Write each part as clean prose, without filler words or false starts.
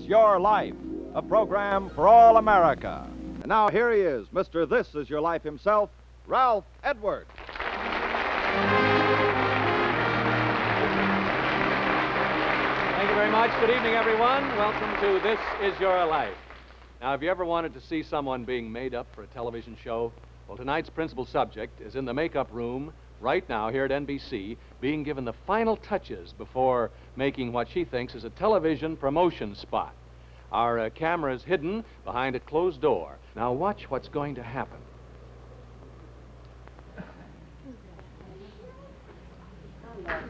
Your Life, a program for all America. And now here he is, Mr. This Is Your Life himself, Ralph Edwards. Thank you very much. Good evening, everyone. Welcome to This Is Your Life. Now, have you ever wanted to see someone being made up for a television show? Well, tonight's principal subject is in the makeup room right now here at NBC, being given the final touches before making what she thinks is a television promotion spot. Our camera is hidden behind a closed door. Now, watch what's going to happen.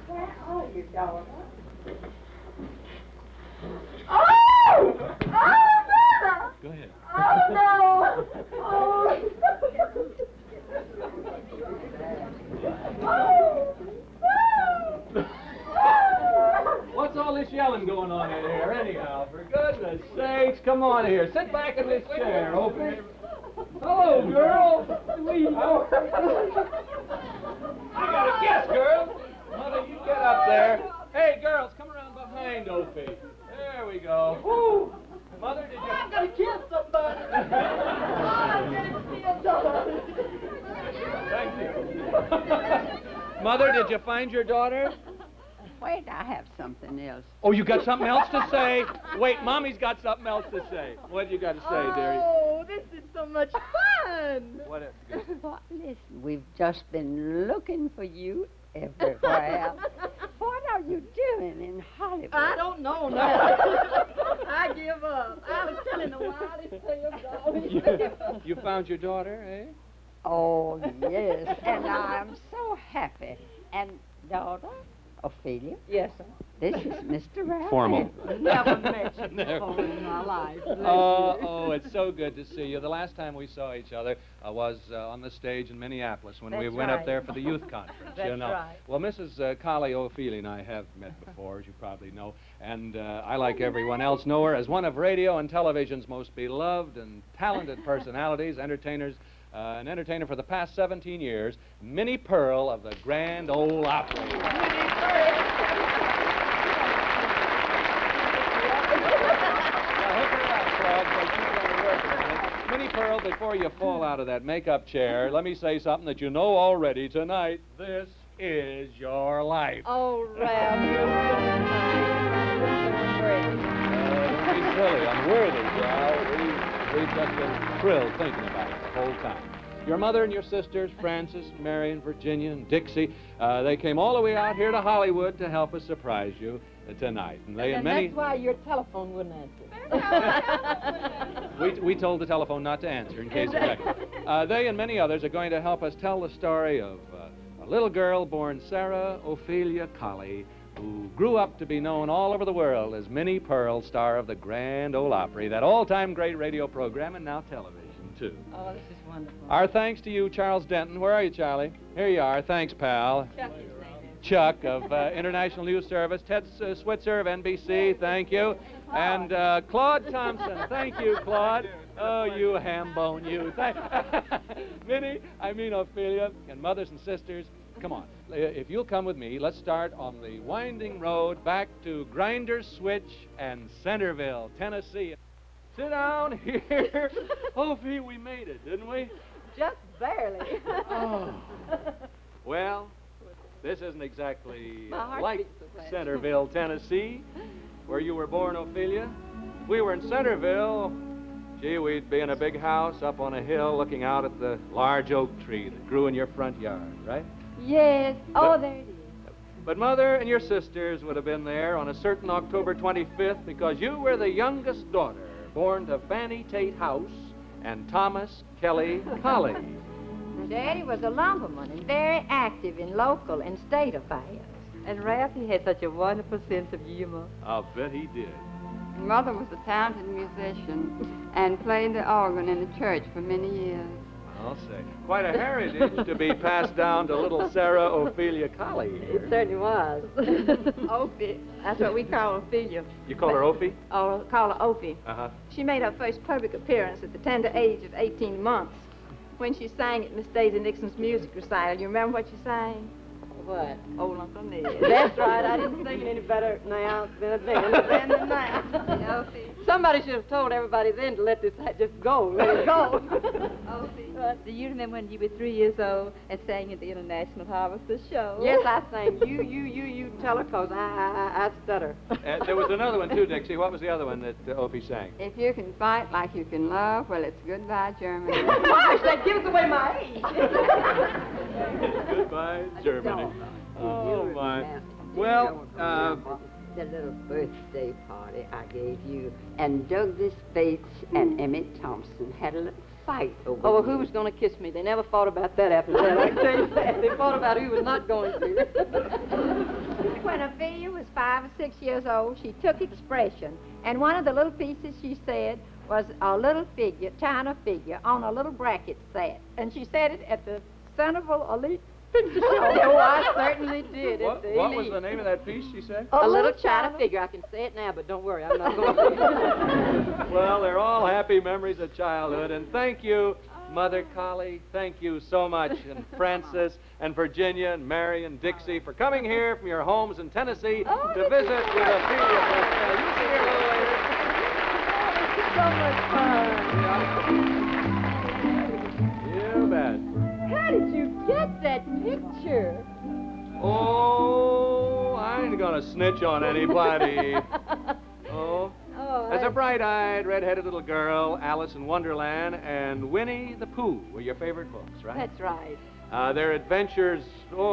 Where are you, darling? Go ahead. Oh, no! What's all this yelling going on in here, anyhow? For goodness sakes, come on here. Sit back in this chair, Opry. Hello, girl. I got a guess, girl. Mother, you get up there. Hey, girls, come around behind Opie. There we go. Woo. Mother, did you... I'm gonna kill somebody. I'm gonna kill somebody. Thank you. Mother, did you find your daughter? Wait, I have something else. Oh, you got something else to say? Wait, Mommy's got something else to say. What you got to say, dearie? Oh, this is so much fun. What is Well, listen, we've just been looking for you everywhere. What are you doing in Hollywood? I don't know now. I give up. I was telling the wildest tale, You found your daughter, eh? Oh, yes, and I'm so happy. And daughter, Ophelia? Yes, sir. This is Mr. Ralph. Formal. Never met you Never. before in my life. Oh, it's so good to see you. The last time we saw each other was on the stage in Minneapolis when we That's went up right. there for the youth conference. That's you know. right. Well, Mrs. Collie Ophelia and I have met before, as you probably know, and I, like everyone else, know her as one of radio and television's most beloved and talented personalities, entertainers, an entertainer for the past 17 years, Minnie Pearl of the Grand Ole Opry. Minnie Pearl. Minnie Pearl, before you fall out of that makeup chair, let me say something that you know already tonight. This is your life. Oh, Ralph, you're Don't be silly, unworthy, Gal. We've just been thrilled thinking about it the whole time. Your mother and your sisters, Frances, Mary, and Virginia, and Dixie, they came all the way out here to Hollywood to help us surprise you tonight. And they and many... that's why your telephone wouldn't answer. We told the telephone not to answer in case of wreck. They and many others are going to help us tell the story of a little girl born Sarah Ophelia Collie, who grew up to be known all over the world as Minnie Pearl, star of the Grand Ole Opry, that all-time great radio program and now television, too. Oh, this is wonderful. Our thanks to you, Charles Denton. Where are you, Charlie? Here you are. Thanks, pal. Chuck. Chuck of International News Service, Ted Switzer of NBC, thank you, and Claude Thompson, thank you, Claude. Oh, you ham bone, you. Minnie, I mean Ophelia, and mothers and sisters, come on. If you'll come with me, let's start on the winding road back to Grinders Switch and Centerville, Tennessee. Sit down here. Ophe, we made it, didn't we? Just barely. Oh. Well, this isn't exactly My heart like beats so fast. Centerville, Tennessee, where you were born, Ophelia. If we were in Centerville, gee, we'd be in a big house up on a hill looking out at the large oak tree that grew in your front yard, right? Yes. Oh, there it is. But Mother and your sisters would have been there on a certain October 25th because you were the youngest daughter born to Fanny Tate House and Thomas Kelly Collie. Daddy was a lumberman and very active in local and state affairs. And Ralphie had such a wonderful sense of humor. I'll bet he did. Mother was a talented musician and played the organ in the church for many years. I'll say. Quite a heritage to be passed down to little Sarah Ophelia Collie It here. certainly was. Opie. That's what we call Ophelia. You call her Opie? Or call her Opie. Uh-huh. She made her first public appearance at the tender age of 18 months when she sang at Miss Daisy Nixon's music recital. You remember what she sang? What? Old Uncle Ned. That's right. I didn't sing it any better now than now. Somebody should have told everybody then to let this just go. Let it go. Do you remember when you were 3 years old and sang at the International Harvester Show? Yes, I sang. You tell her, 'cause I stutter. There was another one, too, Dixie. What was the other one that Opie sang? If you can fight like you can love, well, it's goodbye, Germany. Gosh, that gives away my age. Goodbye, Germany. Oh, my. Well, the little birthday party I gave you, and Douglas Bates and Emmett Thompson had a little fight over Oh, well, you. who was going to kiss me? They never thought about that after that. I can tell you that. They thought about who was not going to. When Ophelia was 5 or 6 years old, she took expression, and one of the little pieces she said was a little figure, china figure, on a little bracket set, and she said it at the Centerville Elite Picture Show. Oh, I certainly did. what was the name of that piece, she said? A little china figure. I can say it now, but don't worry, I'm not going to. Well, they're all happy memories of childhood, and thank you, Mother Collie. Thank you so much, and Francis, and Virginia, and Mary, and Dixie, for coming here from your homes in Tennessee to visit with Ophelia Prestel. You see her a little later. So much fun. You bet. How did you get that picture? Oh, I ain't gonna snitch on anybody. Oh. As a bright-eyed, red-headed little girl, Alice in Wonderland and Winnie the Pooh were your favorite books, right? That's right. Their adventures,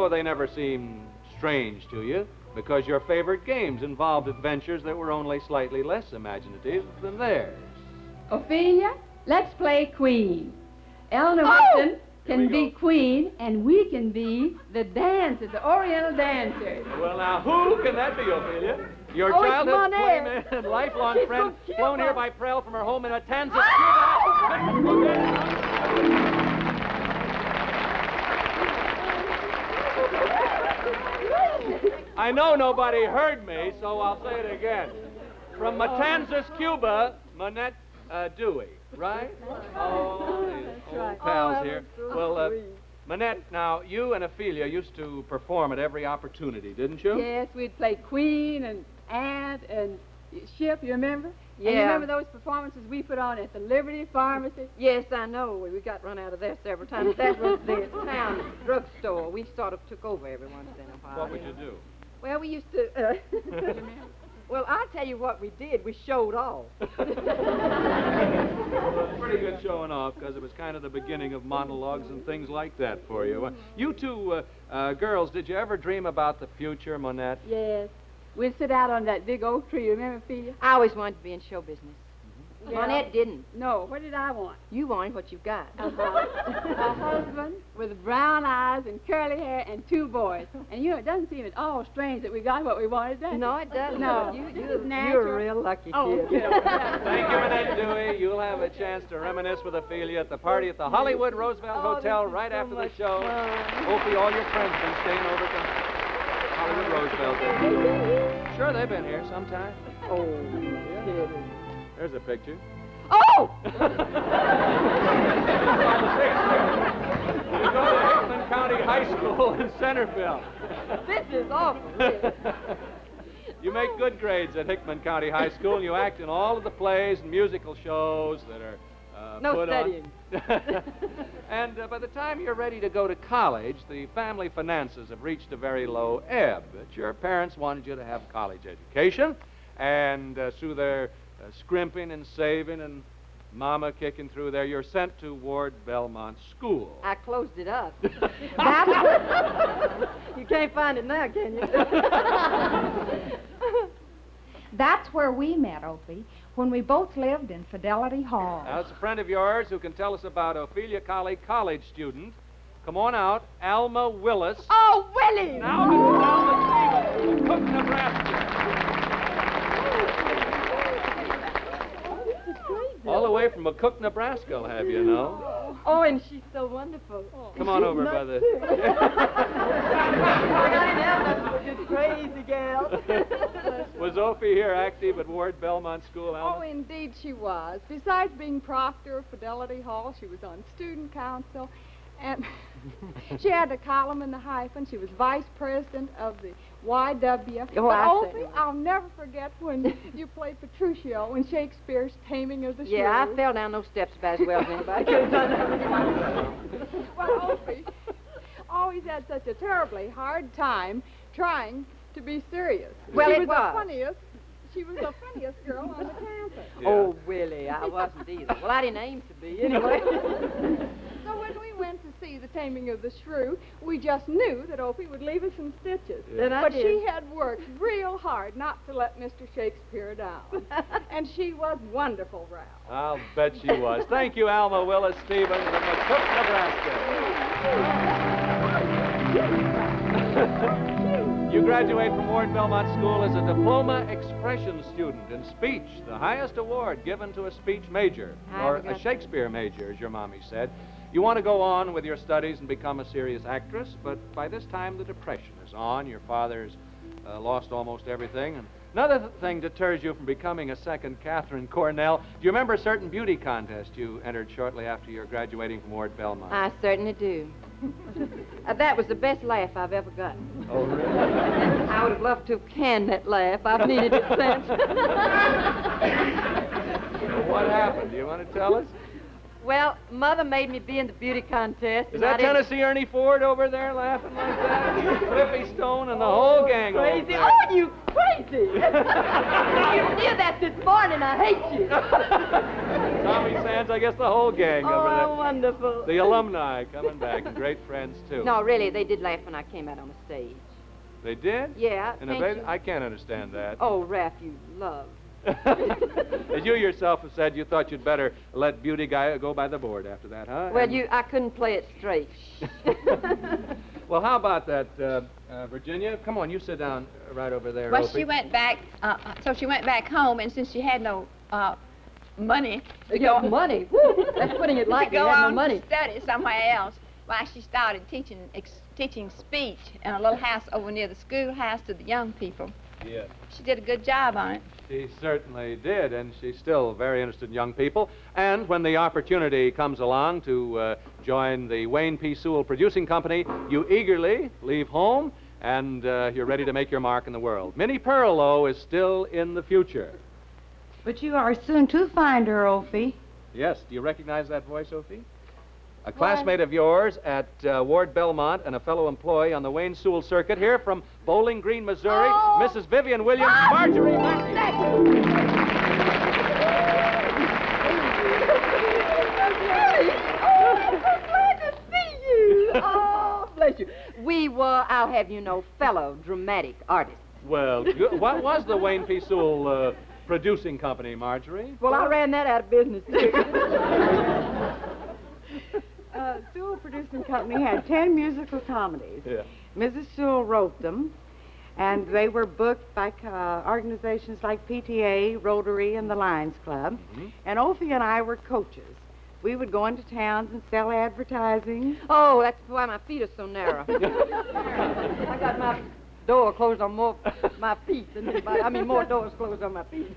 they never seem strange to you because your favorite games involved adventures that were only slightly less imaginative than theirs. Ophelia, let's play Queen. Eleanor Whitson can be Queen, and we can be the dancers, the Oriental dancers. Well, now, who can that be, Ophelia? Your Oh, it's childhood Monet. playmate and lifelong She's friend, so cute. flown here by Prell from her home in Matanzas, Cuba. I know nobody heard me, so I'll say it again. From Matanzas, Cuba, Manette Dewey, right? Oh, these old pals here. Well, Manette, now, you and Ophelia used to perform at every opportunity, didn't you? Yes, we'd play Queen and Aunt and Ship, you remember? Yeah. And you remember those performances we put on at the Liberty Pharmacy? Yes, I know. We got run out of there several times. That was the town drugstore. We sort of took over every once in a while. What would you do? Well, we used to. Well, I'll tell you what we did. We showed off. Well, it was pretty good showing off because it was kind of the beginning of monologues and things like that for you. You two girls, did you ever dream about the future, Monette? Yes. We'd sit out on that big oak tree, remember, Ophelia? I always wanted to be in show business. Yeah. Monette didn't. No, what did I want? You wanted what you've got. A husband with brown eyes and curly hair and 2 boys. And you know, it doesn't seem at all strange that we got what we wanted, does it? No, it doesn't. No. You're natural. a real lucky Oh, kid. yeah. Thank you, Manette Dewey. You'll have a chance to reminisce with Ophelia at the party at the Hollywood Roosevelt Hotel right after the show. Hopefully all your friends have been staying over to Hollywood Roosevelt. Sure, they've been here sometime. Oh, Yeah. There's a picture. Oh! You go to Hickman County High School in Centerville. This is awful. Really. You make good grades at Hickman County High School, and you act in all of the plays and musical shows that are No put studying. on. And by the time you're ready to go to college, the family finances have reached a very low ebb. But your parents wanted you to have college education, and through their scrimping and saving and mama kicking through there, you're sent to Ward Belmont School. I closed it up. You can't find it now, can you? That's where we met, Opie, when we both lived in Fidelity Hall. Now, it's a friend of yours who can tell us about Ophelia Colley college student. Come on out, Alma Willis. Oh, Willie! Now, Mrs. Alma Stevens from Cook, Nebraska. All the way from Cook, Nebraska, I'll have you know. Oh, and she's so wonderful. Come on over, brother. Just crazy gal. Was Opie here active at Ward Belmont School, Oh, Alma? indeed she was. Besides being proctor of Fidelity Hall, she was on student council, And she had a column in the Hyphen. She was vice president of the YW. Oh, But I Opie, see. I'll never forget when you played Petruchio in Shakespeare's Taming of the Shrew. Yeah, I fell down those steps about as well as anybody could have done that. Well, Opie always had such a terribly hard time trying to be serious. Well, she it was was. the funniest. She was the funniest girl on the campus. Yeah. Oh, Willie, I wasn't either. Well, I didn't aim to be, anyway. So when we went to see The Taming of the Shrew, we just knew that Opie would leave us in stitches. And I But did. she had worked real hard not to let Mr. Shakespeare down. And she was wonderful, Ralph. I'll bet she was. Thank you, Alma Willis Stevens of McCook, Nebraska. You graduate from Ward Belmont School as a diploma expression student in speech, the highest award given to a speech major, or a Shakespeare major, as your mommy said. You want to go on with your studies and become a serious actress, but by this time the depression is on. Your father's lost almost everything, and another thing deters you from becoming a second Catherine Cornell. Do you remember a certain beauty contest you entered shortly after your graduating from Ward Belmont? I certainly do. That was the best laugh I've ever gotten. Oh, really? I would have loved to have canned that laugh. I've needed it since. What happened? Do you want to tell us? Well, Mother made me be in the beauty contest. Is and I that didn't- Tennessee Ernie Ford over there laughing like that? Flippy Stone and the whole gang over Crazy. there. Oh, you crazy. You knew that this morning. I hate you. Tommy Sands, I guess the whole gang over there. Oh, wonderful. The alumni coming back, and great friends, too. No, really, they did laugh when I came out on the stage. They did? Yeah. In a can't bed? you- I can't understand that. Oh, Raph, you love. As you yourself have said, you thought you'd better let Beauty Guy go by the board after that, huh? Well, And- I couldn't play it straight. Well, how about that, Virginia? Come on, you sit down right over there. Well, Opie. she went back, so she went back home, and since she had no money You got money. Woo, that's putting it to lightly. go I had no on money. to study somewhere else, why she started teaching speech in a little house over near the schoolhouse to the young people. Yes. She did a good job on it. She certainly did, and she's still very interested in young people. And when the opportunity comes along to join the Wayne P. Sewell Producing Company, you eagerly leave home, and you're ready to make your mark in the world. Minnie Pearl, though, is still in the future. But you are soon to find her, Opie. Yes, do you recognize that voice, Opie? A classmate of yours at Ward Belmont and a fellow employee on the Wayne Sewell circuit here from Bowling Green, Missouri, Mrs. Vivian Williams, Marjorie Glad to see you. Oh, bless you. We were, I'll have you know, fellow dramatic artists. Well, good. What was the Wayne P. Sewell Producing Company, Marjorie? Well, I ran that out of business, too. Sewell Producing Company had 10 musical comedies. Yeah. Mrs. Sewell wrote them, and they were booked by organizations like PTA, Rotary, and the Lions Club. Mm-hmm. And Opie and I were coaches. We would go into towns and sell advertising. Oh, that's why my feet are so narrow. I got my door closed on more my feet than anybody. I mean, more doors closed on my feet.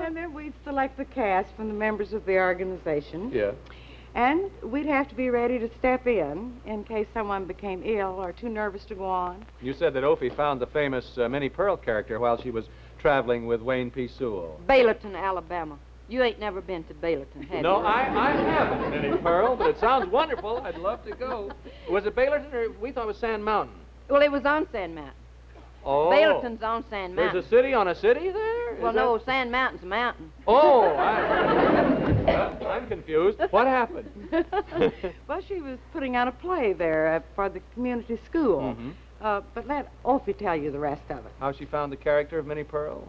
And then we'd select the cast from the members of the organization. Yeah. And we'd have to be ready to step in case someone became ill or too nervous to go on. You said that Opie found the famous Minnie Pearl character while she was traveling with Wayne P. Sewell. Baylorton, Alabama. You ain't never been to Baylorton, have No, you? I haven't, Minnie Pearl, but it sounds wonderful. I'd love to go. Was it Baylorton or we thought it was Sand Mountain? Well, it was on Sand Mountain. Oh. Baylorton's on Sand Mountain. There's a city on a city there? Well, Is no, that- Sand Mountain's a mountain. Oh, I'm confused. What happened? Well, she was putting on a play there for the community school. Mhm. But let Opie tell you the rest of it. How she found the character of Minnie Pearl?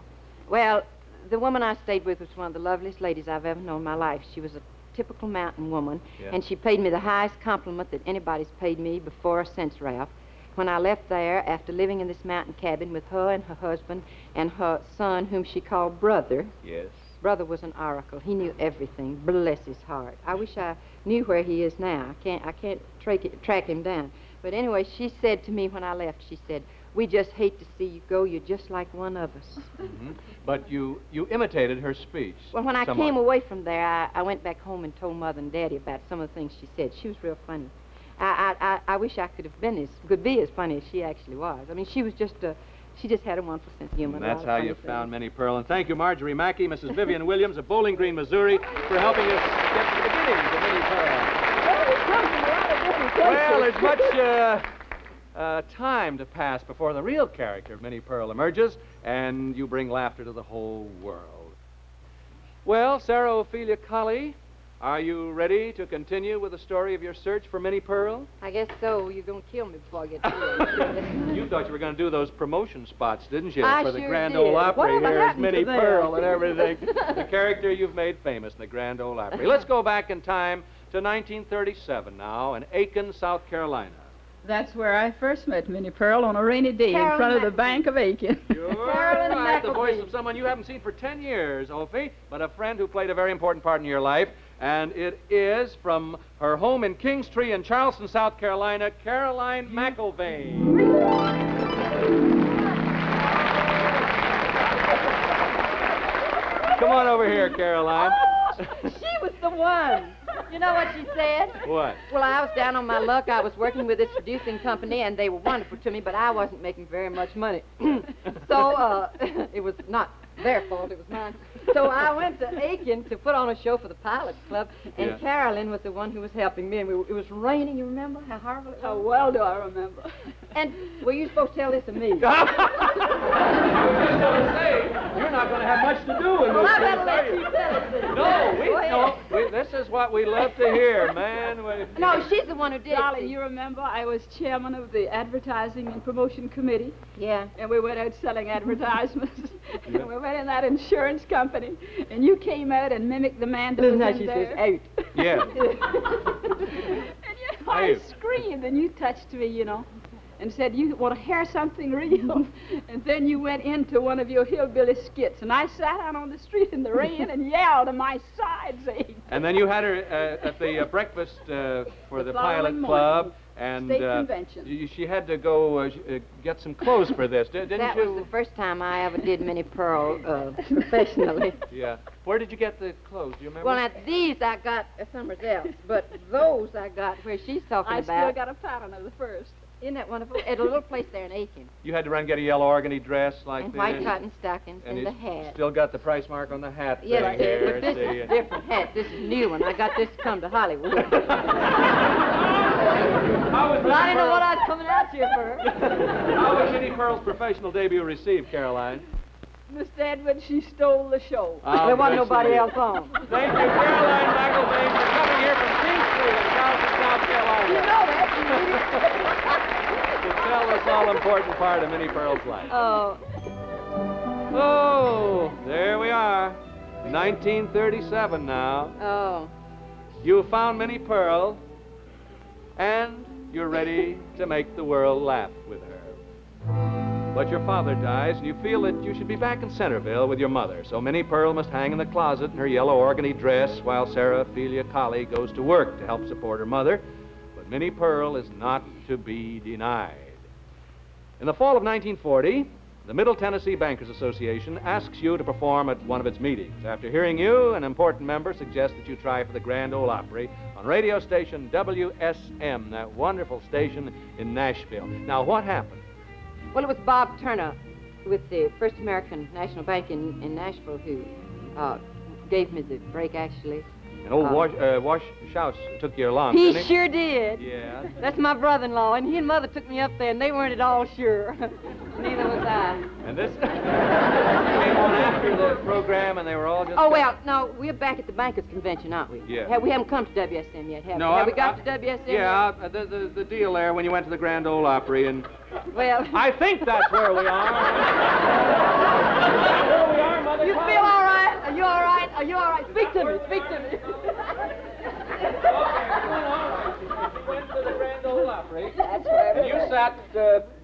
Well, the woman I stayed with was one of the loveliest ladies I've ever known in my life. She was a typical mountain woman, Yeah. and she paid me the highest compliment that anybody's paid me before or since, Ralph. When I left there, after living in this mountain cabin with her and her husband and her son, whom she called Brother. Yes. Brother was an oracle. He knew everything. Bless his heart. I wish I knew where he is now. I can't track him down. But anyway, she said to me when I left, she said, "We just hate to see you go. You're just like one of us." Mm-hmm. But you imitated her speech. Well, when I somewhat. came away from there, I went back home and told Mother and Daddy about some of the things she said. She was real funny. I wish I could be as funny as she actually was. I mean, she just had a wonderful sense of humor. And that's how you found Minnie Pearl. And thank you, Marjorie Mackey, Mrs. Vivian Williams of Bowling Green, Missouri, for helping us get to the beginnings of Minnie Pearl. Well, there's much time to pass before the real character of Minnie Pearl emerges, and you bring laughter to the whole world. Well, Sarah Ophelia Colley, are you ready to continue with the story of your search for Minnie Pearl? I guess so. You're going to kill me before I get to it. You thought you were going to do those promotion spots, didn't you? I For the sure Grand did. Ole Opry. Whatever Here's happened to Minnie them? Pearl and everything. The character you've made famous in the Grand Ole Opry. Let's go back in time to 1937 now in Aiken, South Carolina. That's where I first met Minnie Pearl on a rainy day in front of the Bank of Aiken. You're right, the voice of someone you haven't seen for 10 years, Opie, but a friend who played a very important part in your life. And it is from her home in Kingstree in Charleston, South Carolina, Caroline McIlvaine. Come on over here, Caroline. She was the one. You know what she said? What? Well, I was down on my luck. I was working with this producing company, and they were wonderful to me, but I wasn't making very much money. So it was not their fault. It was mine. So I went to Aiken to put on a show for the Pilots Club, and Yeah. Carolyn was the one who was helping me. And it was raining. You remember how horrible it was? How well do I remember? And were you supposed to tell this to me? You're not going to have much to do in Well, this I case, better let are you? you tell it. No, this is what we love to hear, man. No, she's the one who did it. Darling, you remember I was chairman of the Advertising and Promotion Committee? Yeah. And we went out selling advertisements. And we went in that insurance company. And you came out and mimicked the man that Listen was how in she there. says, out. Yeah. And I screamed, and you touched me, you know, and said, "You want to hear something real?" And then you went into one of your hillbilly skits, and I sat out on the street in the rain and yelled, and my sides ached. And then you had her at the breakfast for the following Pilot Club. morning, And state convention. she had to go get some clothes for this, didn't That you? was the first time I ever did Minnie Pearl professionally. Yeah. Where did you get the clothes? Do you remember? Well, now, these I got somewhere else, but those I got where she's talking I about. still got a pattern of the first. Isn't that wonderful? At a little place there in Aiken. You had to run and get a yellow organdy dress like And this. white cotton stockings and and the you hat. still got the price mark on the hat. Yes, thing I did, here, but this see? is a different hat. This is a new one. I got this to come to Hollywood. How was Well, I didn't know Minnie what I was coming out here for. How was Minnie Pearl's professional debut received, Caroline? Miss Edwards, she stole the show. There wasn't nobody else on. Thank you, Caroline McIlvaine, for coming here from Kingstree in Charleston, South Carolina. You know that. To tell this all-important part of Minnie Pearl's life. Oh. Oh, there we are. 1937 now. Oh. You found Minnie Pearl, and you're ready to make the world laugh with her. But your father dies, and you feel that you should be back in Centerville with your mother. So Minnie Pearl must hang in the closet in her yellow organdy dress while Sarah Ophelia Colley goes to work to help support her mother. But Minnie Pearl is not to be denied. In the fall of 1940, the Middle Tennessee Bankers Association asks you to perform at one of its meetings. After hearing you, an important member suggests that you try for the Grand Ole Opry on radio station WSM, that wonderful station in Nashville. Now, what happened? Well, it was Bob Turner with the First American National Bank in Nashville who gave me the break, actually. And old Wash Shouse took you along, He didn't he? sure did. Yeah. That's my brother-in-law, and he and Mother took me up there, and they weren't at all sure. Neither was I. And this came on after the program, and they were all just... Oh, well, no, we're back at the Bankers Convention, aren't we? Yeah. We haven't come to WSM yet, have No, we? Have we got to WSM Yeah, the deal there when you went to the Grand Ole Opry, and... yet? Well... I think that's where we are. Where we are, Mother. You feel all right? Are you all right? Are you all right? Speak to me. Speak to me. Went to the Grand Ole Opry. That's right. And you sat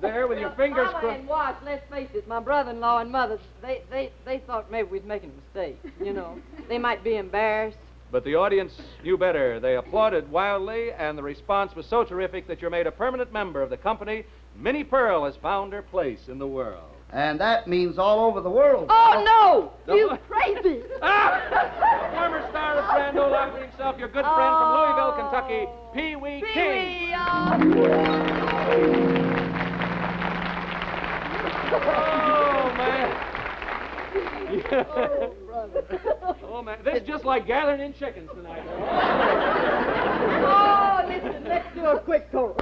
there with your fingers Mama crossed. and Wash, let's face it, my brother-in-law and Mother, they thought maybe we was making a mistake, you know. They might be embarrassed. But the audience knew better. They applauded wildly, and the response was so terrific that you're made a permanent member of the company. Minnie Pearl has found her place in the world. And that means all over the world. Oh, no! You crazy! Former star of Grand Ole Opry himself, your good friend from Louisville, Kentucky, Pee Wee King. Oh, man. Oh, man. This is just like gathering in chickens tonight. Oh, listen, let's do a quick chorus.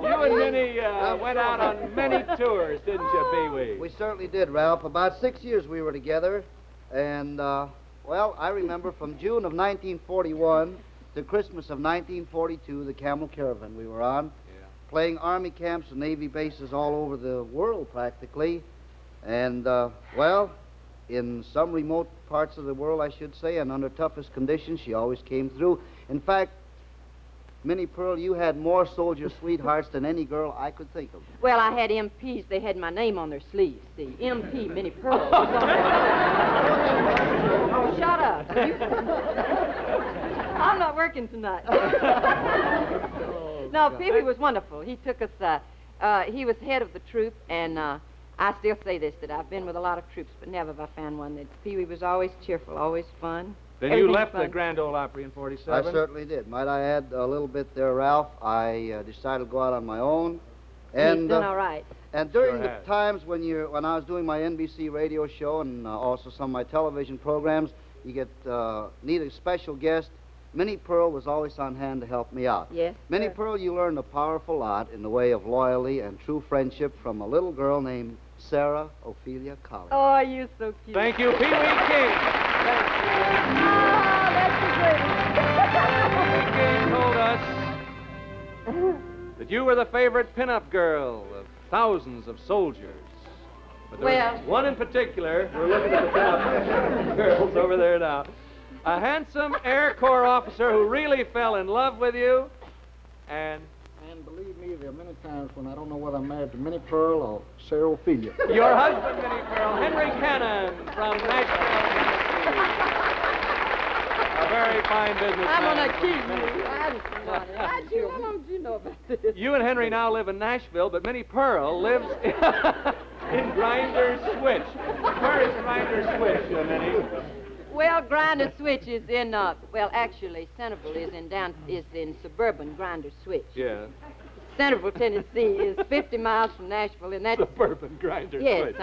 You and Minnie went out on many tours, didn't you, Pee Wee? We certainly did, Ralph. About 6 years we were together. And, well, I remember from June of 1941 to Christmas of 1942, the Camel Caravan we were on, playing Army camps and Navy bases all over the world, practically. And, well, in some remote parts of the world, I should say, and under toughest conditions, she always came through. In fact, Minnie Pearl, you had more soldier sweethearts than any girl I could think of. Well, I had MPs. They had my name on their sleeves, see. MP, Minnie Pearl. Oh, shut up. I'm not working tonight. No, Pee Wee was wonderful. He took us, he was head of the troop, and I still say this, that I've been with a lot of troops, but never have I found one that Pee Wee was always cheerful, always fun. Then you left the Grand Ole Opry in 47? I certainly did. Might I add a little bit there, Ralph? I decided to go out on my own. And he's done all right. And during the times when I was doing my NBC radio show and also some of my television programs, you need a special guest. Minnie Pearl was always on hand to help me out. Yes. Minnie Pearl, you learned a powerful lot in the way of loyalty and true friendship from a little girl named Sarah Ophelia Collins. Oh, you're so cute. Thank you, Pee Wee King. Thank you. Oh, that's the greatest. Pee Wee King told us that you were the favorite pinup girl of thousands of soldiers. But there was one in particular. We're looking at the pinup girls over there now. A handsome Air Corps officer who really fell in love with you, and believe me, there are many times when I don't know whether I'm married to Minnie Pearl or Sarah Ophelia. Your husband, Minnie Pearl, Henry Cannon from Nashville, Tennessee. A very fine businessman. I'm going to keep you. How don't you know about this? You and Henry now live in Nashville, but Minnie Pearl lives in Grinders Switch. Where is Grinders Switch, Minnie? Well, Grinder Switch is in, well, actually, Centerville is in suburban Grinder Switch. Yeah. Centerville, Tennessee is 50 miles from Nashville, and that's... Suburban Grinder Yes, Switch.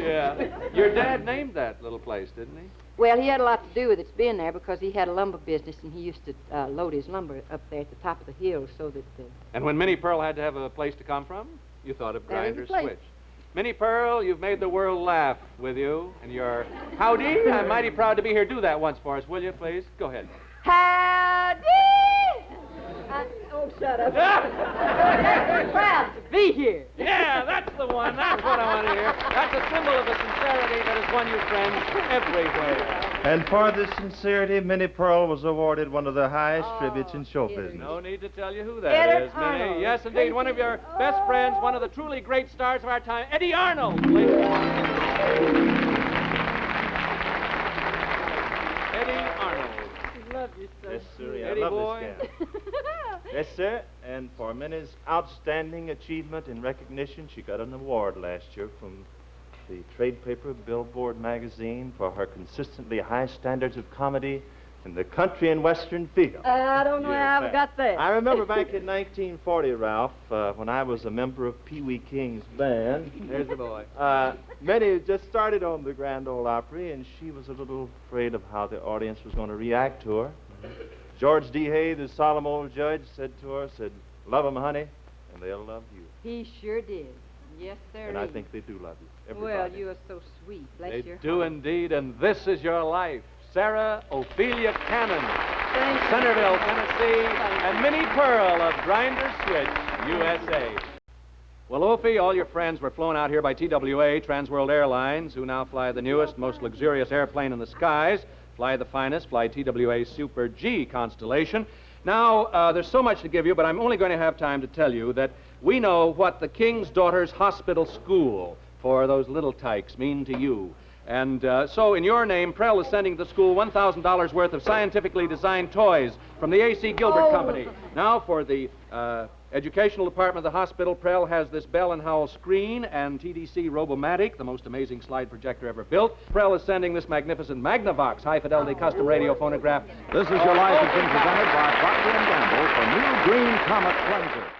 Yeah. Your dad named that little place, didn't he? Well, he had a lot to do with its being there because he had a lumber business, and he used to load his lumber up there at the top of the hill so that... And when Minnie Pearl had to have a place to come from, you thought of Grinder place. Switch. Minnie Pearl, you've made the world laugh with you and your howdy. I'm mighty proud to be here. Do that once for us, will you, please? Go ahead. Howdy! Oh, shut up. I'm proud to be here. Yeah, that's the one. That's what I want to hear. That's a symbol of the sincerity that has won you friends everywhere. And for this sincerity, Minnie Pearl was awarded one of the highest tributes in show business. No need to tell you who that is, Minnie. Yes, indeed. One of your best friends, one of the truly great stars of our time, Eddie Arnold. Eddie Arnold. Love you so. Yes, sir. Yeah, Eddie I love boy. this guy. Yes, sir. And for Minnie's outstanding achievement and recognition, she got an award last year from the trade paper Billboard magazine for her consistently high standards of comedy in the country and western field. I don't know how I got that. I remember back in 1940, Ralph, when I was a member of Pee Wee King's band. There's the boy. Minnie just started on the Grand Ole Opry, and she was a little afraid of how the audience was going to react to her. George D. Hay, the solemn old judge, said to her, "Love 'em, honey, and they'll love you." He sure did. Yes, sir. And I think they do love you. Everybody. Well, you are so sweet. Bless They your do heart. indeed, and this is your life. Sarah Ophelia Cannon, Centerville, Tennessee, and Minnie Pearl of Grinder Switch, USA. Well, Opie, all your friends were flown out here by TWA, Transworld Airlines, who now fly the newest, most luxurious airplane in the skies, fly the finest, fly TWA Super G Constellation. Now, there's so much to give you, but I'm only going to have time to tell you that we know what the King's Daughters Hospital School for those little tykes mean to you. And so, in your name, Prell is sending the school $1,000 worth of scientifically designed toys from the A.C. Gilbert Company. Now, for the educational department of the hospital, Prell has this Bell & Howell screen and TDC Robomatic, the most amazing slide projector ever built. Prell is sending this magnificent Magnavox high-fidelity custom radio phonograph. This is Your Life has been presented by Procter & Gamble for new Green Comet Cleanser.